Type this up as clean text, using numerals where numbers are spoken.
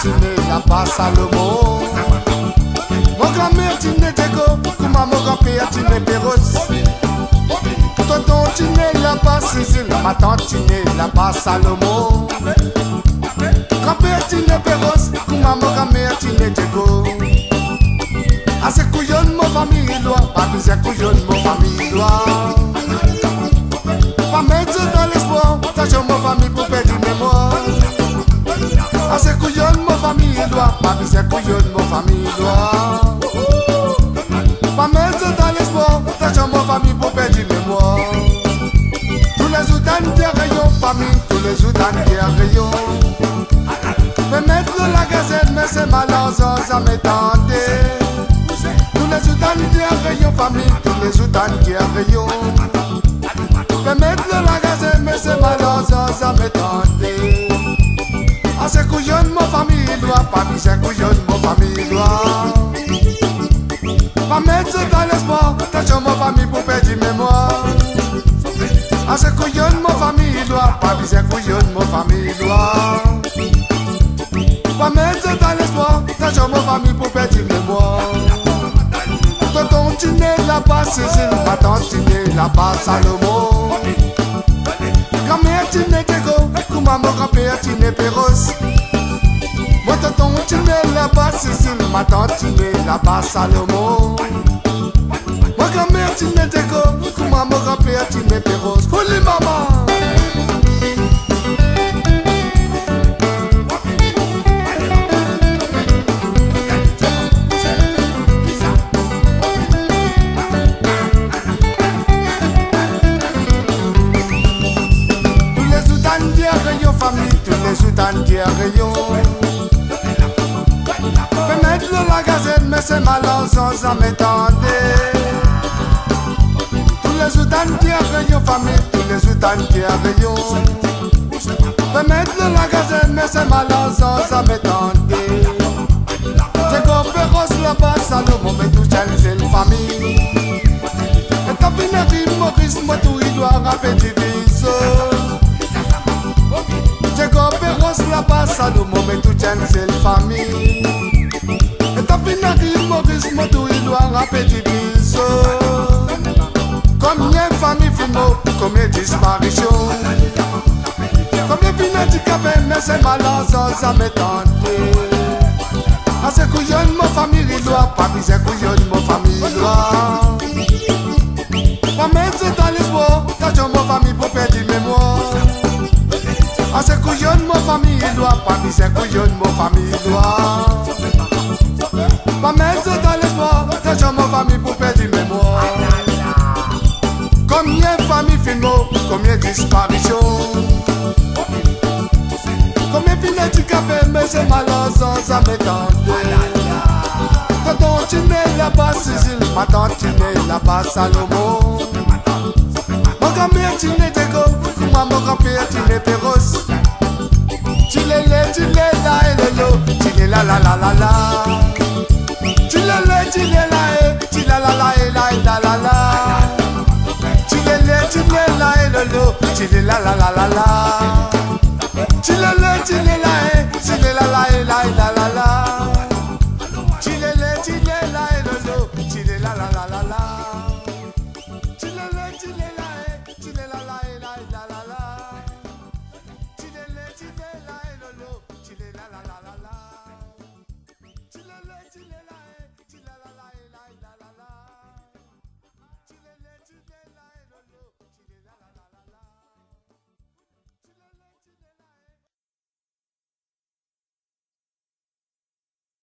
Tine la passe à l'homo. Mon grand-mère Tine Tego, comment mon grand-père Tine Perros. Tonton Tine la passe Sicile, ma tante Tine la passe à l'homo. Grand-père Tine Perros, comment mon grand-mère Tine Tego. A se couillonne mon famille doit, pas de se couillonne mon famille doit. Pas mettre dans l'espoir, tâche mon famille pour perdre mémoire. A se couillonne mon famille doit, pas de se couillonne mon famille doit. Pas mettre dans l'espoir, tâche mon famille pour perdre mémoire. Tous les outans qui rayonnent famille, tous les outans qui rayonnent. Mais mettre la gazette, mais c'est malin, ça m'est tenté. Tous les outans qui rayonnent famille, tous les outans qui rayonnent. Mais mettre la gazette, mais c'est malin, ça m'est tenté. Ah, c'est couillonne mon famille doit, pas mis c'est couillonne mon famille doit. Pas mettre dans l'espoir, tâche mon famille pour perdre mémoire. Ah, c'est couillonne mon famille doit, pas mis c'est couillonne mon famille doit. Pas mettre dans l'espoir, tâche mon famille pour perdre mémoire. Tonton Tine la passe Sicile, ma tante Tine la passe à l'homo. Grand-mère Tine Tego, comment mon grand-père Tine Perros. Moi tonton Tine la passe Sicile, ma tante Tine la passe à l'homo. Moi grand-mère Tine Tego, comment mon grand-père Tine Perros. Holy maman. Tous les outans qui rayonnent. Fais mettre la gazette, mais c'est malin sans m'étendre. Tous les outans qui rayonnent, famille, tous les outans qui rayonnent. Fais mettre la gazette, mais c'est malin sans m'étendre. J'ai compris la passe à l'homme, mais tout c'est une famille. Et t'as fini, Maurice, moi tout il doit rappeler divise. La passe à l'homme, mais tout c'est une famille. Et t'as fini, Maurice, moi tout il doit rappeler divise. Combien de familles fumées, combien de disparitions. Combien de handicapés, mais c'est malin sans m'étendre. Ah, c'est couillonne mon famille doit, pas mis c'est couillonne mon famille doit. Pas mettre dans l'espoir, t'as mon famille pour perdre mémoire. Ah, c'est couillonne mon famille doit, pas mis c'est couillonne mon famille doit. Pas mettre dans l'espoir, t'as mon famille pour perdre mémoire. Combien de familles filmées, combien de disparitions. Combien de handicapés, mais c'est malin sans m'étendre. Tonton Tine la passe Sicile, ma tante Tine la passe à l'homo. Mon grand-mère Tine Tego, comment mon grand-père Tine Perros. Tine la et le lo, Tine la la la la la. Tine la et, Tine la la et la la la. Tine la et le lo, Tine la la la la la. Tine la et, Tine la la et la la la.